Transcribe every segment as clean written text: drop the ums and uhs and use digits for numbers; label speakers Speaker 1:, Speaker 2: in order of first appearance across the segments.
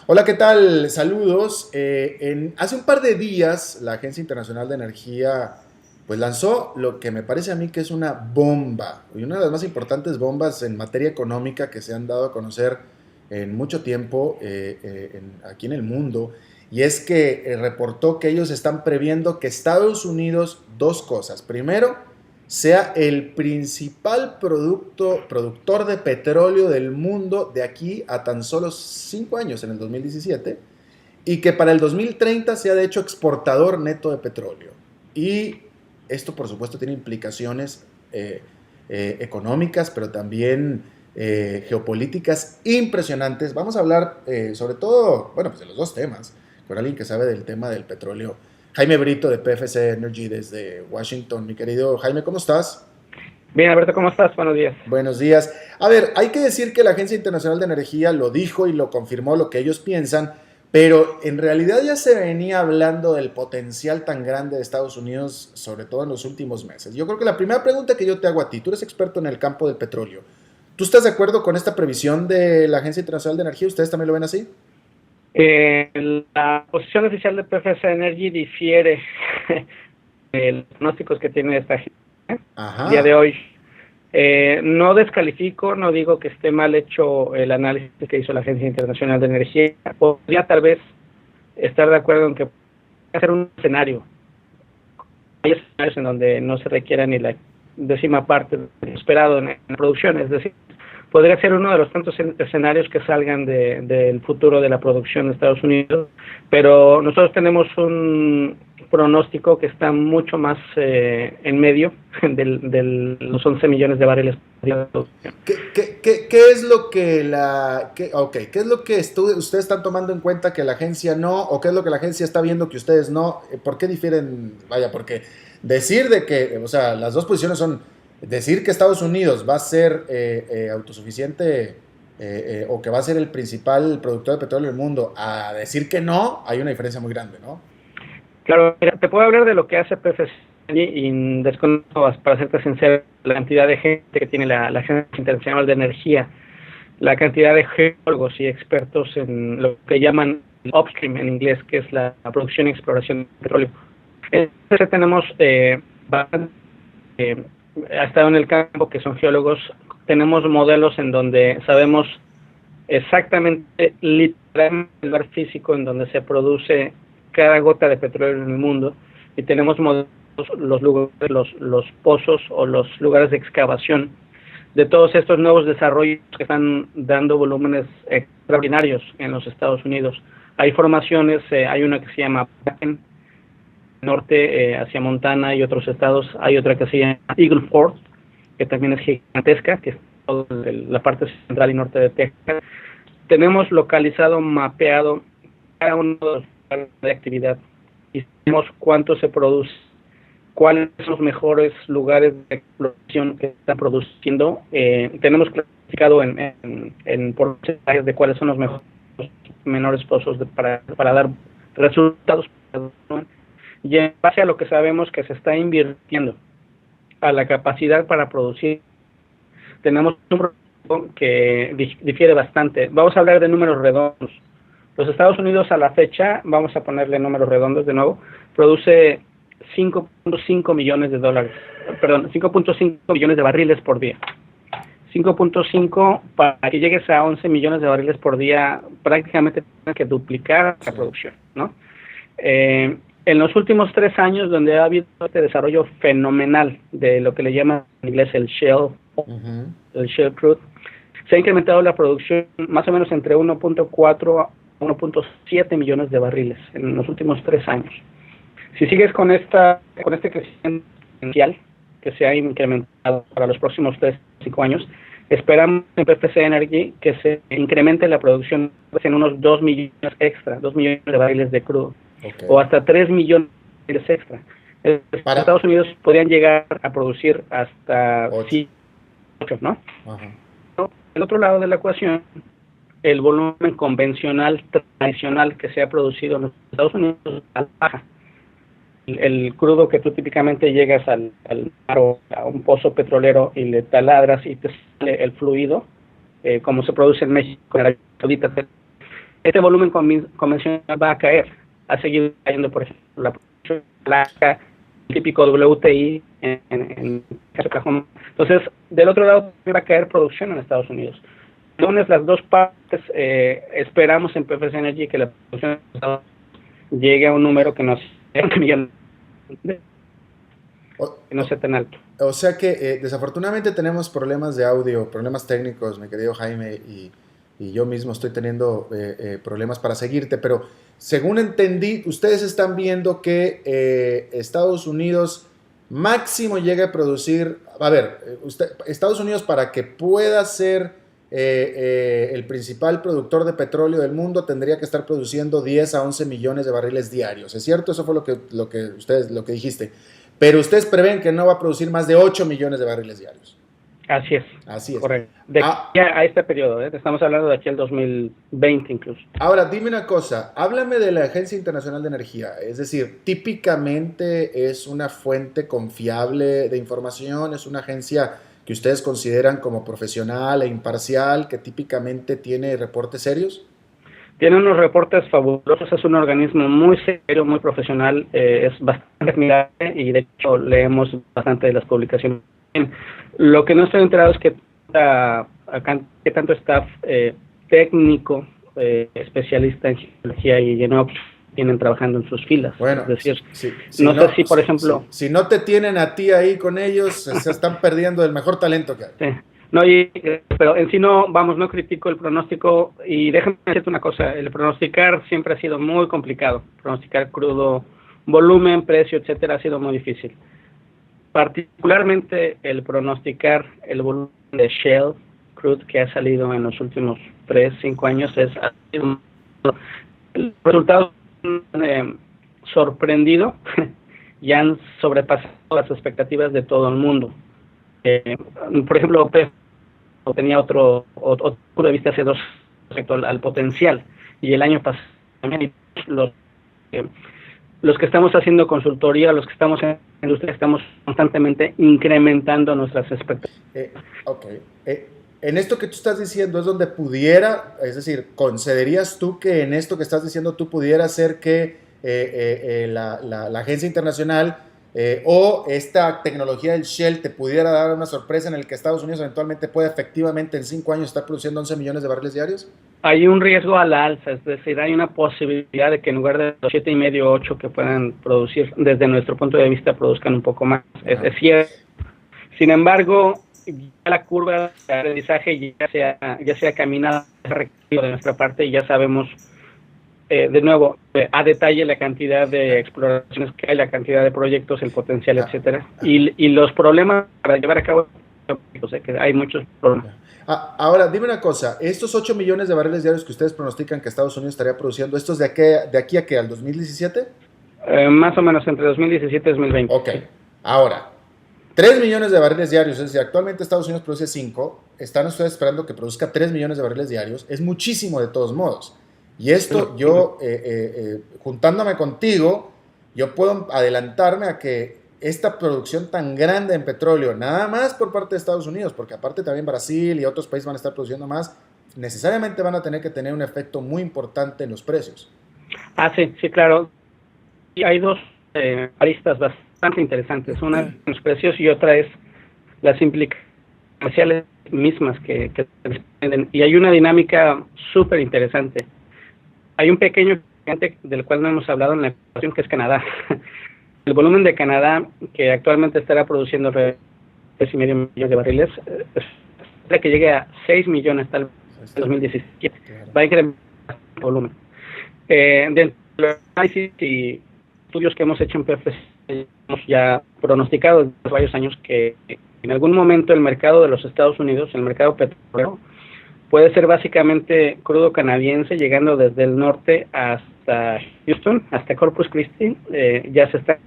Speaker 1: Hola, ¿qué tal? Saludos. Hace un par de días la Agencia Internacional de Energía pues lanzó lo que me parece a mí que es una bomba y una de las más importantes bombas en materia económica que se han dado a conocer en mucho tiempo aquí en el mundo. Y es que reportó que ellos están previendo que Estados Unidos, dos cosas. Primero, sea el principal productor de petróleo del mundo de aquí a tan solo 5 años, en el 2017, y que para el 2030 sea de hecho exportador neto de petróleo. Y esto por supuesto tiene implicaciones económicas, pero también geopolíticas impresionantes. Vamos a hablar sobre todo, bueno, pues de los dos temas, con alguien que sabe del tema del petróleo. Jaime Brito de PFC Energy desde Washington. Mi querido Jaime, ¿cómo estás?
Speaker 2: Bien, Alberto, ¿cómo estás? Buenos días.
Speaker 1: Buenos días. A ver, hay que decir que la Agencia Internacional de Energía lo dijo y lo confirmó lo que ellos piensan, pero en realidad ya se venía hablando del potencial tan grande de Estados Unidos, sobre todo en los últimos meses. Yo creo que la primera pregunta que yo te hago a ti, tú eres experto en el campo del petróleo. ¿Tú estás de acuerdo con esta previsión de la Agencia Internacional de Energía? ¿Ustedes también lo ven así?
Speaker 2: La posición oficial de PFS Energy difiere de los pronósticos que tiene esta gente el día de
Speaker 1: Ajá.
Speaker 2: hoy. No descalifico, no digo que esté mal hecho el análisis que hizo la Agencia Internacional de Energía. Podría tal vez estar de acuerdo en que puede ser un escenario. Hay escenarios en donde no se requiera ni la décima parte de lo esperado en la producción, es decir, podría ser uno de los tantos escenarios que salgan del futuro de la producción de Estados Unidos, pero nosotros tenemos un pronóstico que está mucho más en medio de los 11 millones de barriles de producción.
Speaker 1: ¿Qué es lo que qué es lo que ustedes están tomando en cuenta que la agencia no, o qué es lo que la agencia está viendo que ustedes no? ¿Por qué difieren? Vaya, porque decir de que, o sea, las dos posiciones son decir que Estados Unidos va a ser autosuficiente o que va a ser el principal productor de petróleo del mundo, a decir que no, hay una diferencia muy grande, ¿no?
Speaker 2: Claro, mira, te puedo hablar de lo que hace PFC y desconozco, para serte sincero, la cantidad de gente que tiene la Agencia Internacional de Energía, la cantidad de geólogos y expertos en lo que llaman upstream en inglés, que es la producción y exploración de petróleo. Entonces tenemos bastante, ha estado en el campo, que son geólogos, tenemos modelos en donde sabemos exactamente, literalmente, el lugar físico en donde se produce cada gota de petróleo en el mundo, y tenemos modelos, los lugares, los pozos o los lugares de excavación de todos estos nuevos desarrollos que están dando volúmenes extraordinarios en los Estados Unidos. Hay formaciones, hay una que se llama Bakken, norte hacia Montana y otros estados. Hay otra que se llama Eagle Ford, que también es gigantesca, que es toda la parte central y norte de Texas. Tenemos localizado, mapeado cada uno de los lugares de actividad y sabemos cuánto se produce, cuáles son los mejores lugares de exploración que están produciendo. Tenemos clasificado en porcentajes de cuáles son los mejores, menores pozos para dar resultados. Y en base a lo que sabemos que se está invirtiendo, a la capacidad para producir, tenemos un problema que difiere bastante. Vamos a hablar de números redondos. Los Estados Unidos a la fecha, vamos a ponerle números redondos de nuevo, produce 5.5 millones de dólares, perdón, 5.5 millones de barriles por día. 5.5, para que llegues a 11 millones de barriles por día, prácticamente tienes que duplicar la
Speaker 1: Sí.
Speaker 2: producción, ¿no? En los últimos 3 años, donde ha habido este desarrollo fenomenal de lo que le llaman en inglés
Speaker 1: Ujú.
Speaker 2: el shale crude, se ha incrementado la producción más o menos entre 1.4 a 1.7 millones de barriles en los últimos 3 años. Si sigues con este crecimiento potencial que se ha incrementado para los próximos 3 o 5 años, esperamos en PFC Energy que se incremente la producción en unos 2 millones extra, 2 millones de barriles de crudo,
Speaker 1: Ok.
Speaker 2: o hasta 3 millones de barriles extra. Estados
Speaker 1: Para
Speaker 2: Unidos podrían llegar a producir hasta
Speaker 1: 8.
Speaker 2: 8, ¿no?
Speaker 1: Ajá.
Speaker 2: El otro lado de la ecuación, el volumen convencional, tradicional, que se ha producido en los Estados Unidos, baja. El crudo que tú típicamente llegas al mar o a un pozo petrolero y le taladras y te sale el fluido, como se produce en México, en la gasolina, este volumen convencional va a caer, ha seguido cayendo, por ejemplo, la producción de Alaska, el típico WTI en Oklahoma. Entonces, del otro lado va a caer producción en Estados Unidos. Entonces, las dos partes, esperamos en PFS Energy que la producción de Estados Unidos llegue a un número que no sea tan alto.
Speaker 1: O sea que desafortunadamente tenemos problemas de audio, problemas técnicos, mi querido Jaime, y yo mismo estoy teniendo problemas para seguirte, pero según entendí, ustedes están viendo que Estados Unidos máximo llega a producir, Estados Unidos para que pueda ser el principal productor de petróleo del mundo tendría que estar produciendo 10 a 11 millones de barriles diarios, ¿es cierto? Eso fue lo que dijiste. Pero ustedes prevén que no va a producir más de 8 millones de barriles diarios.
Speaker 2: Así es.
Speaker 1: Así es.
Speaker 2: Correcto. De aquí a este periodo, estamos hablando de aquí al 2020 incluso.
Speaker 1: Ahora, dime una cosa, háblame de la Agencia Internacional de Energía. Es decir, típicamente es una fuente confiable de información, es una agencia que ustedes consideran como profesional e imparcial, que típicamente tiene reportes serios.
Speaker 2: Tiene unos reportes fabulosos, es un organismo muy serio, muy profesional, es bastante admirable y de hecho leemos bastante de las publicaciones. Lo que no estoy enterado es que tanto staff técnico, especialista en geología y GenOps tienen trabajando en sus filas.
Speaker 1: Bueno,
Speaker 2: es decir,
Speaker 1: no
Speaker 2: sé si, por ejemplo...
Speaker 1: Si no te tienen a ti ahí con ellos, se están perdiendo el mejor talento que hay.
Speaker 2: Sí. No, pero en sí no critico el pronóstico y déjame decirte una cosa, el pronosticar siempre ha sido muy complicado, pronosticar crudo, volumen, precio, etcétera, ha sido muy difícil. Particularmente el pronosticar el volumen de Shell crude que ha salido en los últimos 3-5 años el resultado sorprendido y han sobrepasado las expectativas de todo el mundo. Por ejemplo, tenía otro punto de vista hace 2 respecto al potencial, y el año pasado también los que estamos haciendo consultoría, los que estamos en la industria, estamos constantemente incrementando nuestras expectativas.
Speaker 1: En esto que tú estás diciendo es donde pudiera, es decir, ¿considerarías tú que en esto que estás diciendo tú pudiera ser que la agencia internacional o esta tecnología del Shell te pudiera dar una sorpresa en el que Estados Unidos eventualmente pueda efectivamente en 5 años estar produciendo 11 millones de barriles diarios?
Speaker 2: Hay un riesgo a la alza, es decir, hay una posibilidad de que en lugar de los 7,5 o 8 que puedan producir, desde nuestro punto de vista, produzcan un poco más. Es cierto. Sin embargo, ya la curva de aprendizaje ya se ha caminado de nuestra parte y ya sabemos de nuevo, a detalle la cantidad de exploraciones que hay, la cantidad de proyectos, el potencial, etcétera, y los problemas para llevar a cabo, o sea, que hay muchos problemas.
Speaker 1: Ahora, dime una cosa, estos 8 millones de barriles diarios que ustedes pronostican que Estados Unidos estaría produciendo, ¿estos de aquí a qué, al 2017?
Speaker 2: Más o menos entre 2017 y 2020.
Speaker 1: Ok, ahora, 3 millones de barriles diarios, es decir, actualmente Estados Unidos produce 5, están ustedes esperando que produzca 3 millones de barriles diarios, es muchísimo de todos modos. Y esto yo, juntándome contigo, yo puedo adelantarme a que esta producción tan grande en petróleo, nada más por parte de Estados Unidos, porque aparte también Brasil y otros países van a estar produciendo más, necesariamente van a tener que tener un efecto muy importante en los precios.
Speaker 2: Sí, claro. Y hay dos aristas bastante interesantes. Una es los precios y otra es las implicaciones comerciales mismas que desprenden. Y hay una dinámica súper interesante. Hay un pequeño gigante del cual no hemos hablado en la ecuación, que es Canadá. El volumen de Canadá, que actualmente estará produciendo 3,5 millones de barriles, es que llegue a 6 millones tal vez en 2017. Va a incrementar el volumen. Dentro de los análisis y estudios que hemos hecho en PFS, hemos ya pronosticado desde varios años que en algún momento el mercado de los Estados Unidos, el mercado petrolero, puede ser básicamente crudo canadiense, llegando desde el norte hasta Houston, hasta Corpus Christi. Ya se están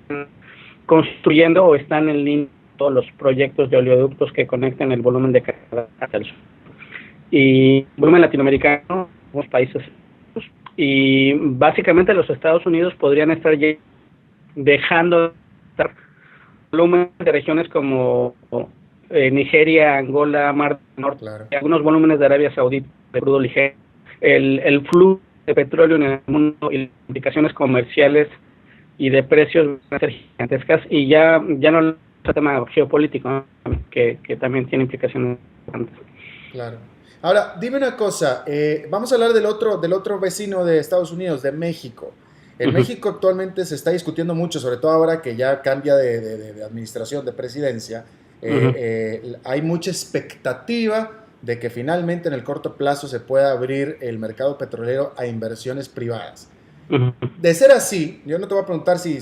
Speaker 2: construyendo o están en línea todos los proyectos de oleoductos que conectan el volumen de Canadá hacia el sur. Y volumen latinoamericano, los países. Y básicamente los Estados Unidos podrían estar dejando de estar volumen de regiones como Nigeria, Angola, Mar del Norte, claro, algunos volúmenes de Arabia Saudita de crudo ligero. El flujo de petróleo en el mundo y las implicaciones comerciales y de precios van a ser gigantescas, y ya no es un tema geopolítico, ¿no? que también tiene implicaciones importantes.
Speaker 1: Claro. Ahora, dime una cosa, vamos a hablar del otro vecino de Estados Unidos, de México. En México actualmente se está discutiendo mucho, sobre todo ahora que ya cambia de administración, de presidencia. Hay mucha expectativa de que finalmente en el corto plazo se pueda abrir el mercado petrolero a inversiones privadas. De ser así, yo no te voy a preguntar si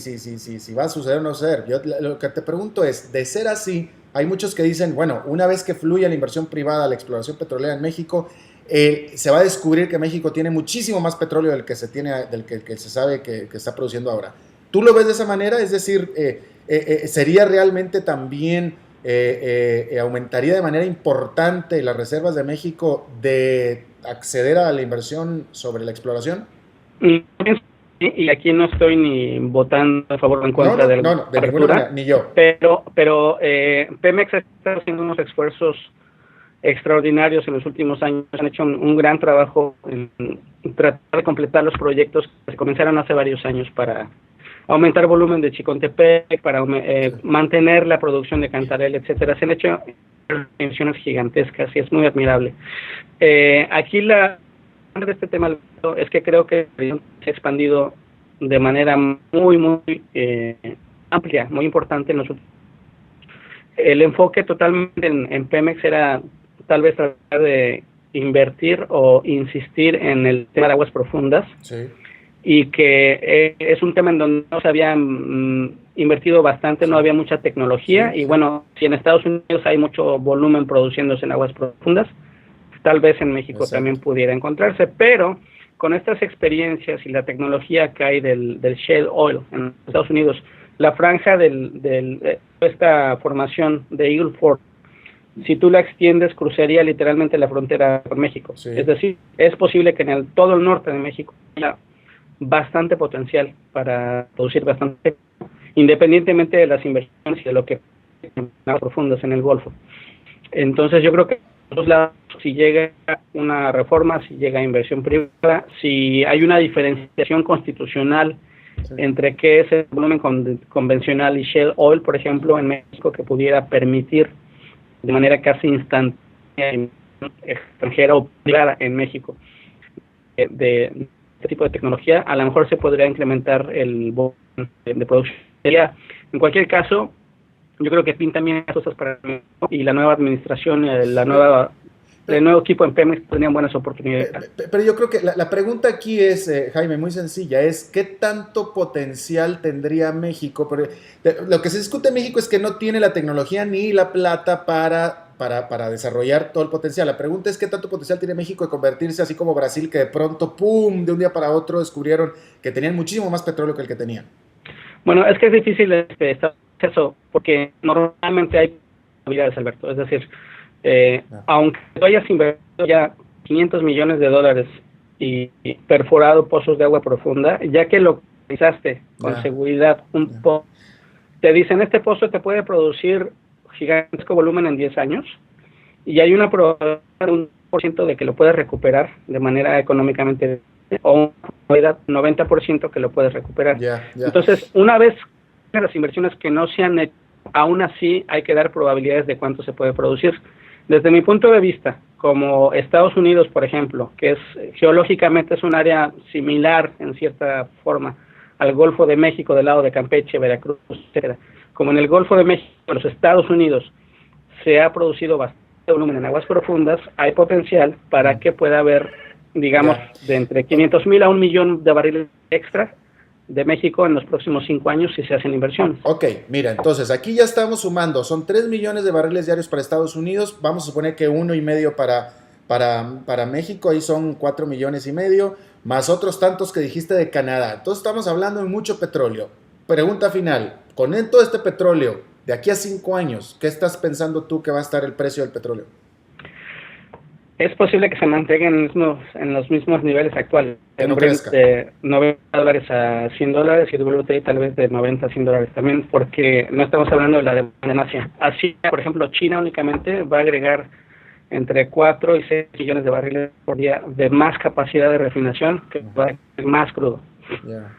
Speaker 1: va a suceder o no suceder. Lo que te pregunto es, de ser así, hay muchos que dicen, bueno, una vez que fluya la inversión privada, la exploración petrolera en México, se va a descubrir que México tiene muchísimo más petróleo del que se sabe que está produciendo ahora. ¿Tú lo ves de esa manera? Es decir, ¿sería realmente también, aumentaría de manera importante las reservas de México de acceder a la inversión sobre la exploración?
Speaker 2: Y aquí no estoy ni votando a favor o en contra de la apertura,
Speaker 1: ni yo.
Speaker 2: Pero Pemex está haciendo unos esfuerzos extraordinarios en los últimos años. Han hecho un gran trabajo en tratar de completar los proyectos que se comenzaron hace varios años para aumentar volumen de Chicontepec, para mantener la producción de Cantarell, etcétera. Se han hecho inversiones gigantescas y es muy admirable. Aquí la de este tema es que creo que se ha expandido de manera muy amplia, muy importante en los últimos. El enfoque totalmente en Pemex era tal vez tratar de invertir o insistir en el tema de aguas profundas, sí, y que es un tema en donde no se había invertido bastante, sí, no había mucha tecnología, sí, y bueno, si en Estados Unidos hay mucho volumen produciéndose en aguas profundas, tal vez en México, exacto, también pudiera encontrarse, pero con estas experiencias y la tecnología que hay del shale oil en Estados Unidos, la franja esta formación de Eagle Ford, si tú la extiendes, cruzaría literalmente la frontera con México. Sí. Es decir, es posible que en todo el norte de México haya bastante potencial para producir bastante, independientemente de las inversiones y de lo que en aguas profundas en el Golfo. Entonces yo creo que dos lados, si llega una reforma, si llega inversión privada, si hay una diferenciación constitucional, sí, entre qué es el volumen convencional y shale oil, por ejemplo, en México, que pudiera permitir de manera casi instantánea, extranjera o clara en México, de este tipo de tecnología, a lo mejor se podría incrementar el volumen de producción. En cualquier caso, yo creo que pintan bien las cosas para México, y la nueva administración, el nuevo equipo en Pemex tendrían buenas oportunidades.
Speaker 1: Pero yo creo que la pregunta aquí es, Jaime, muy sencilla, es ¿qué tanto potencial tendría México? Porque lo que se discute en México es que no tiene la tecnología ni la plata para desarrollar todo el potencial. La pregunta es ¿qué tanto potencial tiene México de convertirse así como Brasil, que de pronto, ¡pum!, de un día para otro descubrieron que tenían muchísimo más petróleo que el que tenían?
Speaker 2: Bueno, es que es difícil eso, porque normalmente hay probabilidades, Alberto. Es decir, aunque tú hayas invertido ya $500 millones y perforado pozos de agua profunda, ya que lo realizaste con seguridad pozo, te dicen, este pozo te puede producir gigantesco volumen en 10 años, y hay una probabilidad de un % de que lo puedes recuperar de manera económicamente, o una probabilidad 90% que lo puedes recuperar. Entonces, una vez las inversiones que no se han hecho, aún así hay que dar probabilidades de cuánto se puede producir. Desde mi punto de vista, como Estados Unidos, por ejemplo, que geológicamente es un área similar en cierta forma al Golfo de México del lado de Campeche, Veracruz, etcétera. Como en el Golfo de México, en los Estados Unidos, se ha producido bastante volumen en aguas profundas, hay potencial para que pueda haber, digamos, de entre 500,000 a 1 millón de barriles extra de México en los próximos 5 años si se hacen inversiones.
Speaker 1: Ok, mira, entonces aquí ya estamos sumando, son 3 millones de barriles diarios para Estados Unidos, vamos a suponer que 1,5 para México, ahí son 4,5 millones, más otros tantos que dijiste de Canadá. Entonces estamos hablando de mucho petróleo. Pregunta final, con todo este petróleo, de aquí a 5 años, ¿qué estás pensando tú que va a estar el precio del petróleo?
Speaker 2: Es posible que se mantenga en los mismos niveles actuales.
Speaker 1: Que no crezca.
Speaker 2: De $90 a $100 y el WTI tal vez de $90 a $100 también, porque no estamos hablando de la demanda en Asia. Así, por ejemplo, China únicamente va a agregar entre 4 y 6 millones de barriles por día de más capacidad de refinación que va a ser más crudo.
Speaker 1: Ya.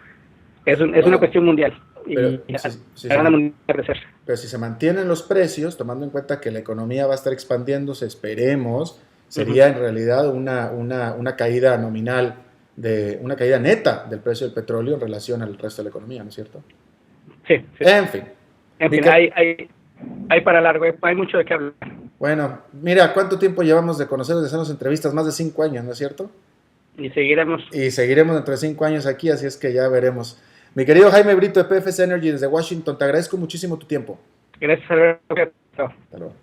Speaker 2: Es una cuestión mundial.
Speaker 1: Pero
Speaker 2: Y
Speaker 1: si
Speaker 2: la demanda mundial va a crecer.
Speaker 1: pero si se mantienen los precios, tomando en cuenta que la economía va a estar expandiéndose, esperemos, sería en realidad una caída nominal, una caída neta del precio del petróleo en relación al resto de la economía, ¿no es cierto?
Speaker 2: Sí, sí.
Speaker 1: En fin.
Speaker 2: En fin, hay para largo, hay mucho de qué hablar.
Speaker 1: Bueno, mira, ¿cuánto tiempo llevamos de conocernos, de hacernos entrevistas? Más de 5 años, ¿no es cierto?
Speaker 2: Y seguiremos.
Speaker 1: Y seguiremos dentro de 5 años aquí, así es que ya veremos. Mi querido Jaime Brito de PFS Energy desde Washington, te agradezco muchísimo tu tiempo.
Speaker 2: Gracias, Alberto.
Speaker 1: Hasta luego.